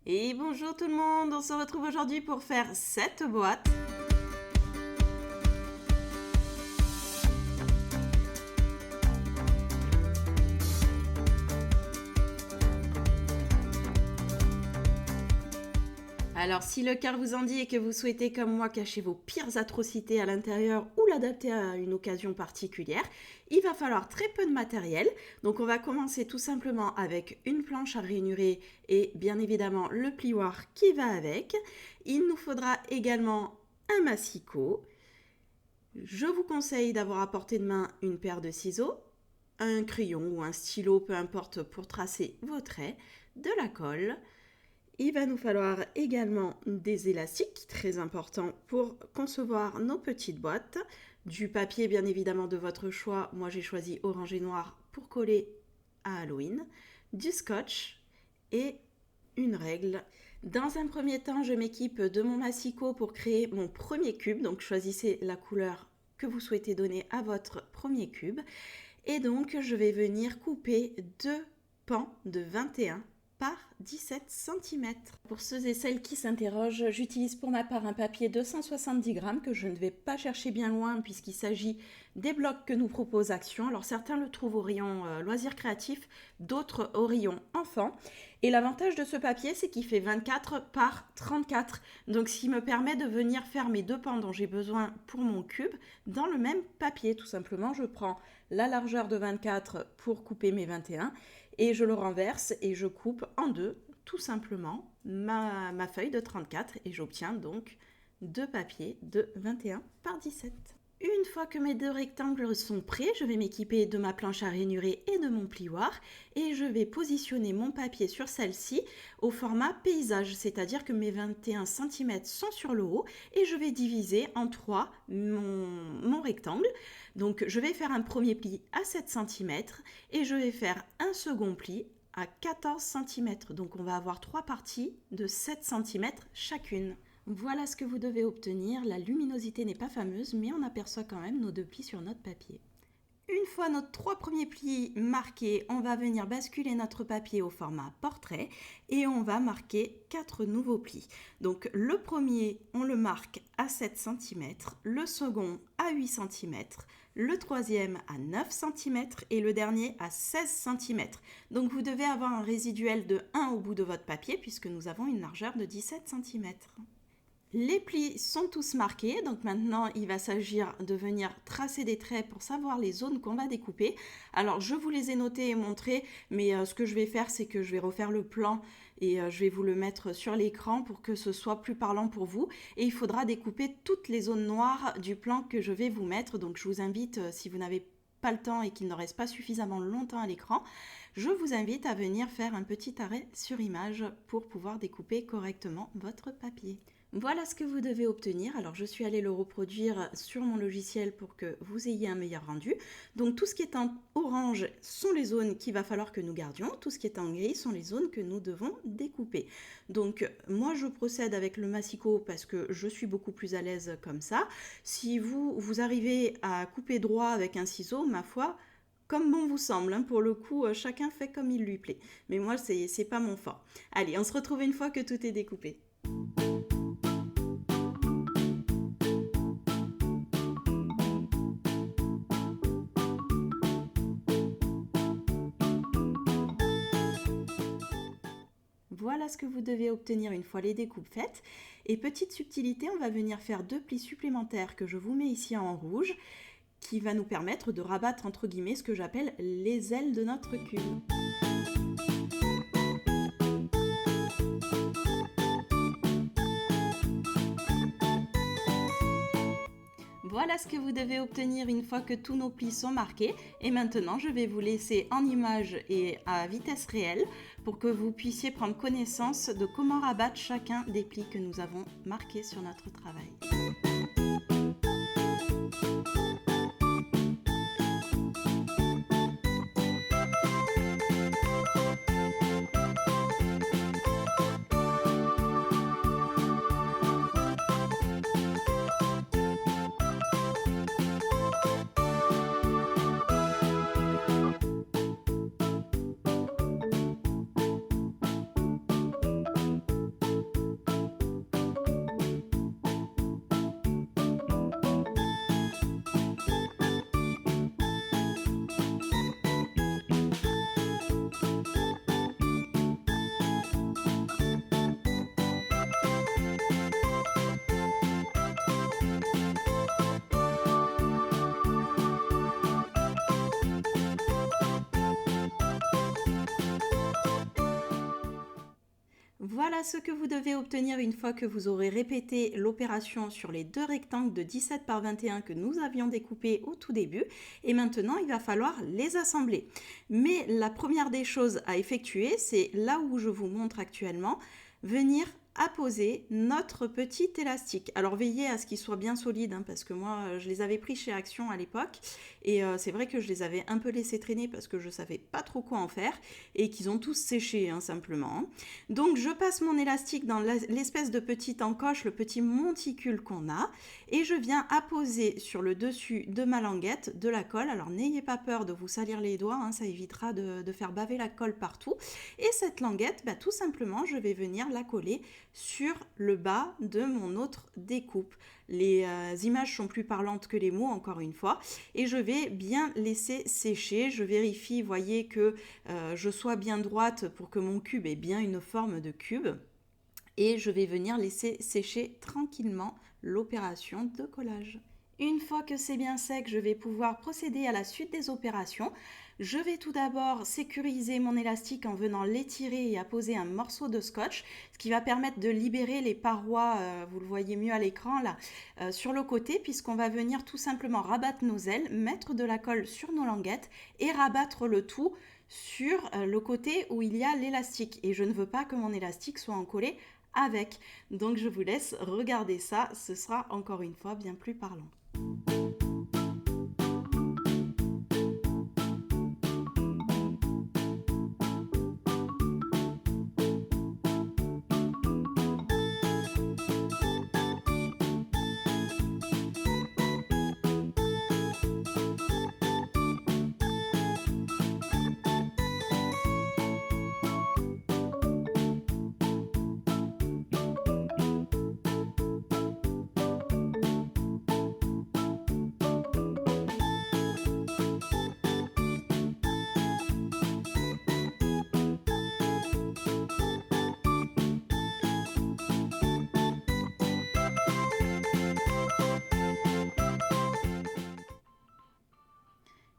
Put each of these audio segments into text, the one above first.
Et bonjour tout le monde, on se retrouve aujourd'hui pour faire cette boîte. Alors si le cœur vous en dit et que vous souhaitez comme moi cacher vos pires atrocités à l'intérieur ou l'adapter à une occasion particulière, il va falloir très peu de matériel. Donc on va commencer tout simplement avec une planche à ranurer et bien évidemment le plioir qui va avec. Il nous faudra également un massicot. Je vous conseille d'avoir à portée de main une paire de ciseaux, un crayon ou un stylo, peu importe, pour tracer vos traits, de la colle. Il va nous falloir également des élastiques, très important pour concevoir nos petites boîtes. Du papier bien évidemment de votre choix, moi j'ai choisi orange et noir pour coller à Halloween. Du scotch et une règle. Dans un premier temps, je m'équipe de mon massicot pour créer mon premier cube. Donc choisissez la couleur que vous souhaitez donner à votre premier cube. Et donc je vais venir couper deux pans de 21 par 17 cm. Pour ceux et celles qui s'interrogent, j'utilise pour ma part un papier de 170 grammes que je ne vais pas chercher bien loin puisqu'il s'agit des blocs que nous propose Action. Alors certains le trouvent au rayon loisirs créatifs, d'autres au rayon enfants. Et l'avantage de ce papier, c'est qu'il fait 24 par 34. Donc ce qui me permet de venir faire mes deux pans dont j'ai besoin pour mon cube dans le même papier. Tout simplement, je prends la largeur de 24 pour couper mes 21 et je le renverse et je coupe en deux tout simplement ma feuille de 34 et j'obtiens donc deux papiers de 21 par 17. Une fois que mes deux rectangles sont prêts, je vais m'équiper de ma planche à ranurer et de mon plioir et je vais positionner mon papier sur celle-ci au format paysage, c'est-à-dire que mes 21 cm sont sur le haut et je vais diviser en trois mon rectangle. Donc je vais faire un premier pli à 7 cm et je vais faire un second pli à 14 cm. Donc on va avoir trois parties de 7 cm chacune. Voilà ce que vous devez obtenir. La luminosité n'est pas fameuse, mais on aperçoit quand même nos deux plis sur notre papier. Une fois nos trois premiers plis marqués, on va venir basculer notre papier au format portrait et on va marquer 4 nouveaux plis. Donc le premier, on le marque à 7 cm, le second à 8 cm, le troisième à 9 cm et le dernier à 16 cm. Donc vous devez avoir un résiduel de 1 au bout de votre papier puisque nous avons une largeur de 17 cm. Les plis sont tous marqués, donc maintenant il va s'agir de venir tracer des traits pour savoir les zones qu'on va découper. Alors je vous les ai notés et montrés, mais ce que je vais faire c'est que je vais refaire le plan et je vais vous le mettre sur l'écran pour que ce soit plus parlant pour vous. Et il faudra découper toutes les zones noires du plan que je vais vous mettre, donc je vous invite, si vous n'avez pas le temps et qu'il ne reste pas suffisamment longtemps à l'écran, je vous invite à venir faire un petit arrêt sur image pour pouvoir découper correctement votre papier. Voilà ce que vous devez obtenir. Alors je suis allée le reproduire sur mon logiciel pour que vous ayez un meilleur rendu. Donc tout ce qui est en orange sont les zones qu'il va falloir que nous gardions. Tout ce qui est en gris sont les zones que nous devons découper. Donc moi je procède avec le massicot parce que je suis beaucoup plus à l'aise comme ça. Si vous arrivez à couper droit avec un ciseau, ma foi, comme bon vous semble, hein, pour le coup, chacun fait comme il lui plaît. Mais moi, c'est pas mon fort. Allez, on se retrouve une fois que tout est découpé. Voilà ce que vous devez obtenir une fois les découpes faites. Et petite subtilité, on va venir faire deux plis supplémentaires que je vous mets ici en rouge, qui va nous permettre de rabattre entre guillemets ce que j'appelle les ailes de notre cube. Voilà ce que vous devez obtenir une fois que tous nos plis sont marqués. Et maintenant, je vais vous laisser en image et à vitesse réelle pour que vous puissiez prendre connaissance de comment rabattre chacun des plis que nous avons marqués sur notre travail. Voilà ce que vous devez obtenir une fois que vous aurez répété l'opération sur les deux rectangles de 17 par 21 que nous avions découpés au tout début. Et maintenant, il va falloir les assembler. Mais la première des choses à effectuer, c'est là où je vous montre actuellement, venir apposer notre petit élastique. Alors veillez à ce qu'il soit bien solide, parce que moi je les avais pris chez Action à l'époque et c'est vrai que je les avais un peu laissés traîner parce que je savais pas trop quoi en faire et qu'ils ont tous séché simplement. Donc je passe mon élastique dans l'espèce de petite encoche, le petit monticule qu'on a, et je viens apposer sur le dessus de ma languette de la colle. Alors n'ayez pas peur de vous salir les doigts, ça évitera de faire baver la colle partout. Et cette languette, tout simplement je vais venir la coller sur le bas de mon autre découpe. Les images sont plus parlantes que les mots, encore une fois, et je vais bien laisser sécher. Je vérifie, voyez, que je sois bien droite pour que mon cube ait bien une forme de cube, et je vais venir laisser sécher tranquillement l'opération de collage. Une fois que c'est bien sec, je vais pouvoir procéder à la suite des opérations. Je vais tout d'abord sécuriser mon élastique en venant l'étirer et apposer un morceau de scotch, ce qui va permettre de libérer les parois, vous le voyez mieux à l'écran là, sur le côté, puisqu'on va venir tout simplement rabattre nos ailes, mettre de la colle sur nos languettes et rabattre le tout sur le côté où il y a l'élastique. Et je ne veux pas que mon élastique soit encollé avec. Donc je vous laisse regarder ça, ce sera encore une fois bien plus parlant.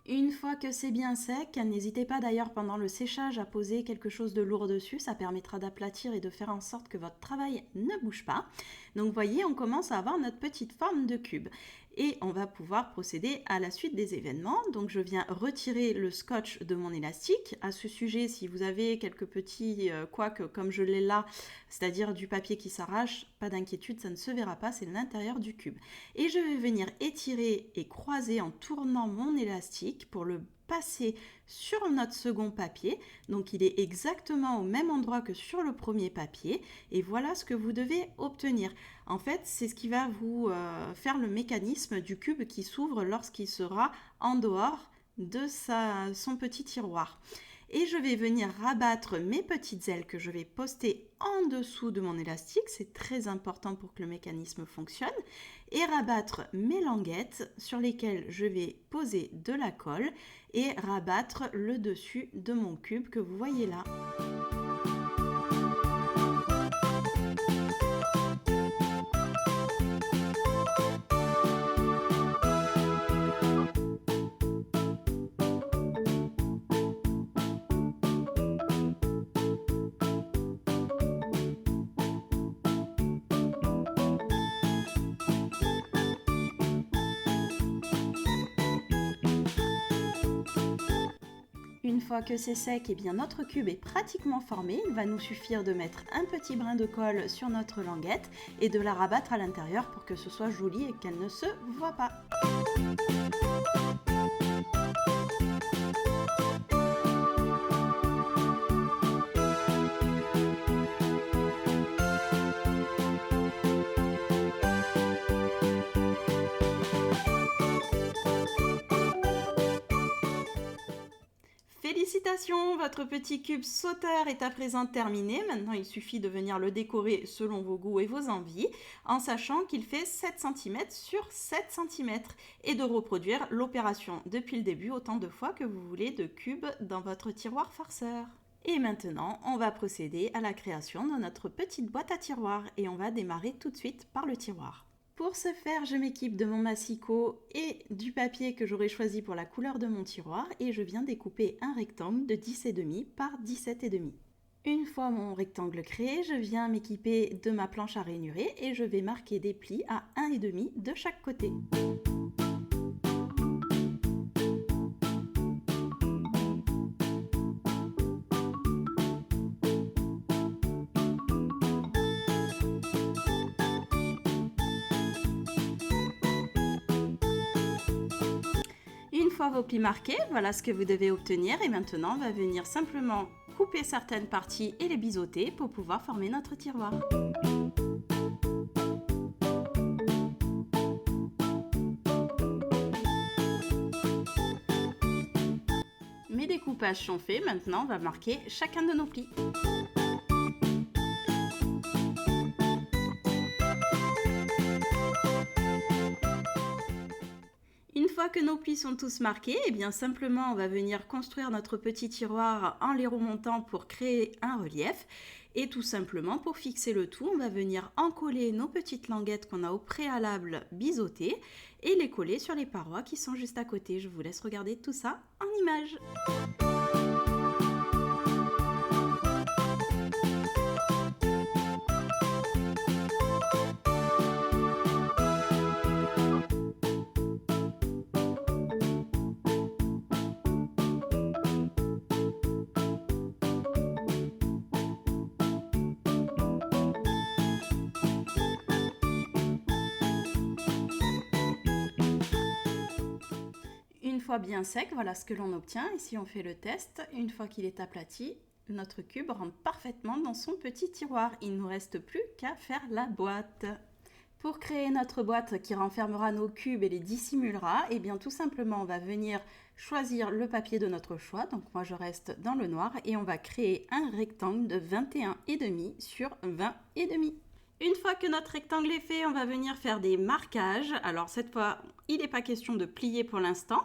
Une fois que c'est bien sec, n'hésitez pas d'ailleurs pendant le séchage à poser quelque chose de lourd dessus, ça permettra d'aplatir et de faire en sorte que votre travail ne bouge pas. Donc voyez, on commence à avoir notre petite forme de cube. Et on va pouvoir procéder à la suite des événements. Donc je viens retirer le scotch de mon élastique. À ce sujet, si vous avez quelques petits couacs comme je l'ai là, c'est-à-dire du papier qui s'arrache, pas d'inquiétude, ça ne se verra pas, c'est l'intérieur du cube. Et je vais venir étirer et croiser en tournant mon élastique pour le passer sur notre second papier. Donc il est exactement au même endroit que sur le premier papier. Et voilà ce que vous devez obtenir. En fait, c'est ce qui va vous faire le mécanisme du cube qui s'ouvre lorsqu'il sera en dehors de son petit tiroir. Et je vais venir rabattre mes petites ailes que je vais poster en dessous de mon élastique, c'est très important pour que le mécanisme fonctionne, et rabattre mes languettes sur lesquelles je vais poser de la colle et rabattre le dessus de mon cube que vous voyez là. Une fois que c'est sec, notre cube est pratiquement formé. Il va nous suffire de mettre un petit brin de colle sur notre languette et de la rabattre à l'intérieur pour que ce soit joli et qu'elle ne se voit pas. Félicitations, votre petit cube sauteur est à présent terminé. Maintenant, il suffit de venir le décorer selon vos goûts et vos envies, en sachant qu'il fait 7 cm sur 7 cm et de reproduire l'opération depuis le début autant de fois que vous voulez de cubes dans votre tiroir farceur. Et maintenant, on va procéder à la création de notre petite boîte à tiroirs et on va démarrer tout de suite par le tiroir. Pour ce faire, je m'équipe de mon massicot et du papier que j'aurai choisi pour la couleur de mon tiroir et je viens découper un rectangle de 10,5 par 17,5. Une fois mon rectangle créé, je viens m'équiper de ma planche à ranurer et je vais marquer des plis à 1,5 de chaque côté. Une fois vos plis marqués, voilà ce que vous devez obtenir et maintenant on va venir simplement couper certaines parties et les biseauter pour pouvoir former notre tiroir. Mes découpages sont faits, maintenant on va marquer chacun de nos plis. Une fois que nos plis sont tous marqués, et bien simplement on va venir construire notre petit tiroir en les remontant pour créer un relief. Et tout simplement pour fixer le tout, on va venir encoller nos petites languettes qu'on a au préalable biseautées et les coller sur les parois qui sont juste à côté. Je vous laisse regarder tout ça en images. Une fois bien sec, voilà ce que l'on obtient. Ici, on fait le test. Une fois qu'il est aplati, notre cube rentre parfaitement dans son petit tiroir. Il ne nous reste plus qu'à faire la boîte. Pour créer notre boîte qui renfermera nos cubes et les dissimulera, et bien tout simplement, on va venir choisir le papier de notre choix. Donc moi, je reste dans le noir et on va créer un rectangle de 21,5 sur 20,5. Une fois que notre rectangle est fait, on va venir faire des marquages. Alors cette fois, il n'est pas question de plier pour l'instant.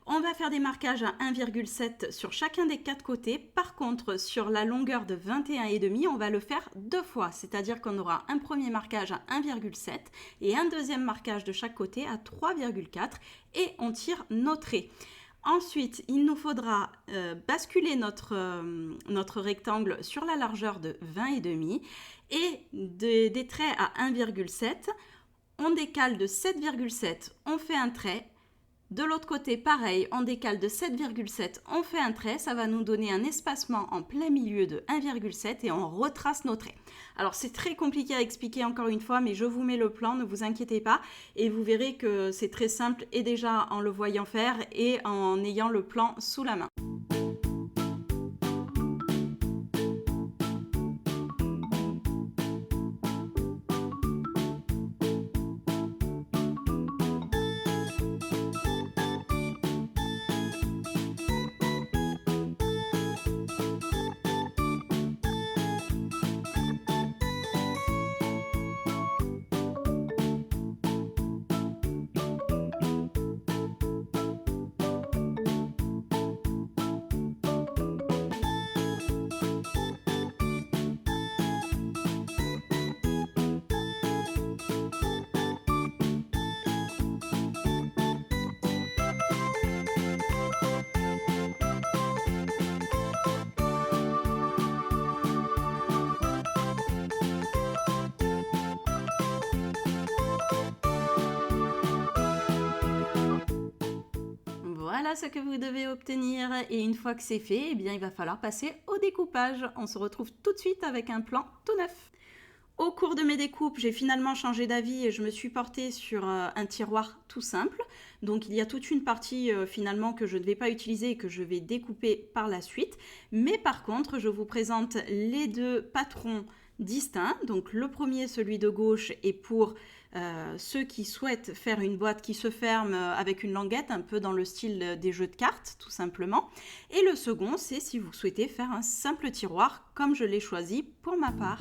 On va faire des marquages à 1,7 sur chacun des 4 côtés. Par contre, sur la longueur de 21,5, on va le faire 2 fois. C'est-à-dire qu'on aura un premier marquage à 1,7 et un deuxième marquage de chaque côté à 3,4 et on tire nos traits. Ensuite, il nous faudra basculer notre rectangle sur la largeur de 20,5 et des traits à 1,7. On décale de 7,7, on fait un trait. De l'autre côté, pareil, on décale de 7,7, on fait un trait. Ça va nous donner un espacement en plein milieu de 1,7 et on retrace nos traits. Alors, c'est très compliqué à expliquer encore une fois, mais je vous mets le plan, ne vous inquiétez pas. Et vous verrez que c'est très simple et déjà en le voyant faire et en ayant le plan sous la main. Voilà ce que vous devez obtenir et une fois que c'est fait, eh bien, il va falloir passer au découpage. On se retrouve tout de suite avec un plan tout neuf. Au cours de mes découpes, j'ai finalement changé d'avis et je me suis portée sur un tiroir tout simple. Donc il y a toute une partie finalement que je ne vais pas utiliser et que je vais découper par la suite. Mais par contre, je vous présente les deux patrons distincts. Donc le premier, celui de gauche, est pour ceux qui souhaitent faire une boîte qui se ferme avec une languette, un peu dans le style des jeux de cartes, tout simplement. Et le second, c'est si vous souhaitez faire un simple tiroir, comme je l'ai choisi pour ma part.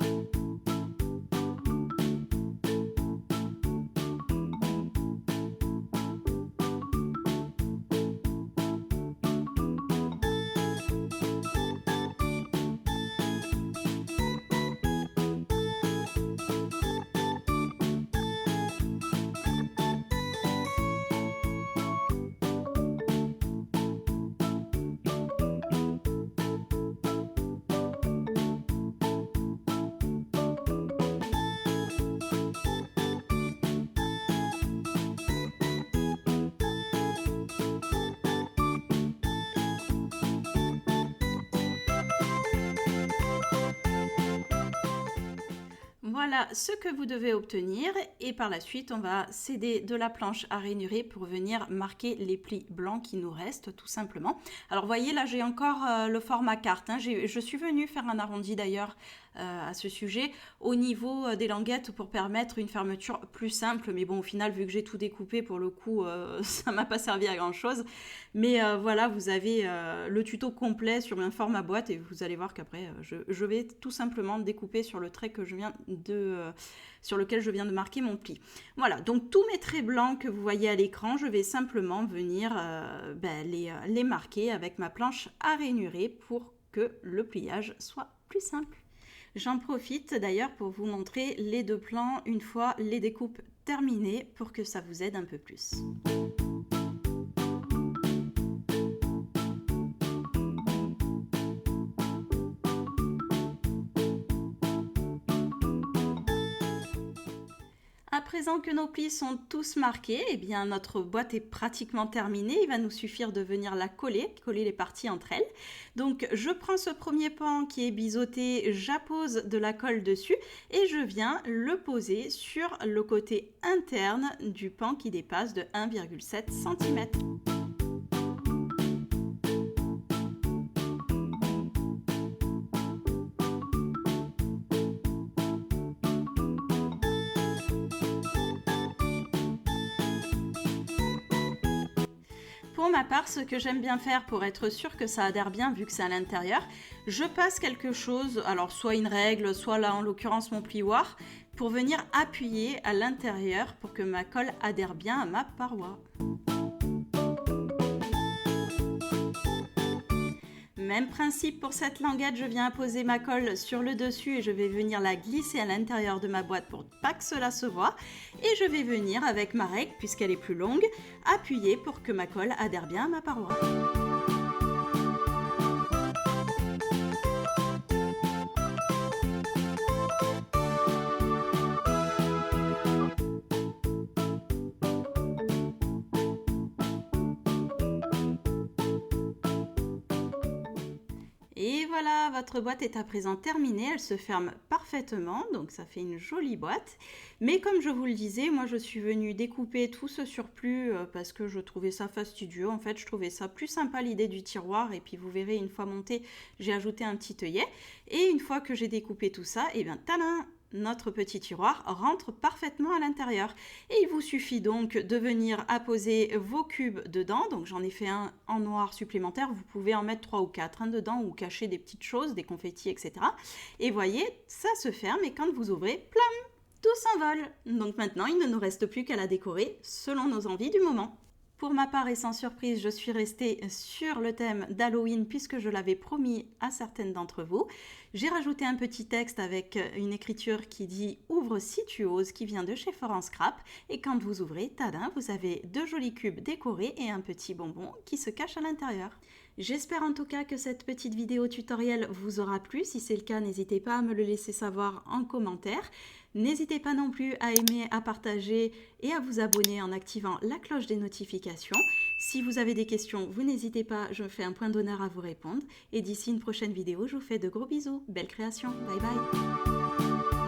Voilà ce que vous devez obtenir et par la suite on va céder de la planche à rainuré pour venir marquer les plis blancs qui nous restent tout simplement. Alors vous voyez là j'ai encore le format carte, hein. Je suis venue faire un arrondi d'ailleurs à ce sujet au niveau des languettes pour permettre une fermeture plus simple, mais bon au final vu que j'ai tout découpé pour le coup ça m'a pas servi à grand chose, mais voilà vous avez le tuto complet sur un format boîte et vous allez voir qu'après je vais tout simplement découper sur le trait que je viens sur lequel je viens de marquer mon pli. Voilà, donc tous mes traits blancs que vous voyez à l'écran, je vais simplement venir les marquer avec ma planche à rainurer pour que le pliage soit plus simple. J'en profite d'ailleurs pour vous montrer les deux plans une fois les découpes terminées pour que ça vous aide un peu plus. À présent que nos plis sont tous marqués, eh bien notre boîte est pratiquement terminée. Il va nous suffire de venir la coller les parties entre elles. Donc je prends ce premier pan qui est biseauté, j'appose de la colle dessus et je viens le poser sur le côté interne du pan qui dépasse de 1,7 cm. Pour ma part, ce que j'aime bien faire pour être sûr que ça adhère bien vu que c'est à l'intérieur, je passe quelque chose, alors soit une règle, soit là en l'occurrence mon plioir, pour venir appuyer à l'intérieur pour que ma colle adhère bien à ma paroi. Même principe pour cette languette, je viens apposer ma colle sur le dessus et je vais venir la glisser à l'intérieur de ma boîte pour pas que cela se voie. Et je vais venir avec ma règle, puisqu'elle est plus longue, appuyer pour que ma colle adhère bien à ma paroi. Et voilà, votre boîte est à présent terminée, elle se ferme parfaitement, donc ça fait une jolie boîte. Mais comme je vous le disais, moi je suis venue découper tout ce surplus parce que je trouvais ça fastidieux. En fait, je trouvais ça plus sympa l'idée du tiroir et puis vous verrez, une fois monté, j'ai ajouté un petit œillet. Et une fois que j'ai découpé tout ça, et bien tadam! Notre petit tiroir rentre parfaitement à l'intérieur. Et il vous suffit donc de venir apposer vos cubes dedans. Donc j'en ai fait un en noir supplémentaire. Vous pouvez en mettre 3 ou 4 dedans ou cacher des petites choses, des confettis, etc. Et voyez, ça se ferme et quand vous ouvrez, plam, tout s'envole. Donc maintenant, il ne nous reste plus qu'à la décorer selon nos envies du moment. Pour ma part et sans surprise, je suis restée sur le thème d'Halloween puisque je l'avais promis à certaines d'entre vous. J'ai rajouté un petit texte avec une écriture qui dit « Ouvre si tu oses » qui vient de chez Foran Scrap. Et quand vous ouvrez, tadam, vous avez 2 jolis cubes décorés et un petit bonbon qui se cache à l'intérieur. J'espère en tout cas que cette petite vidéo tutoriel vous aura plu. Si c'est le cas, n'hésitez pas à me le laisser savoir en commentaire. N'hésitez pas non plus à aimer, à partager et à vous abonner en activant la cloche des notifications. Si vous avez des questions, vous n'hésitez pas, je fais un point d'honneur à vous répondre. Et d'ici une prochaine vidéo, je vous fais de gros bisous. Belle création, bye bye.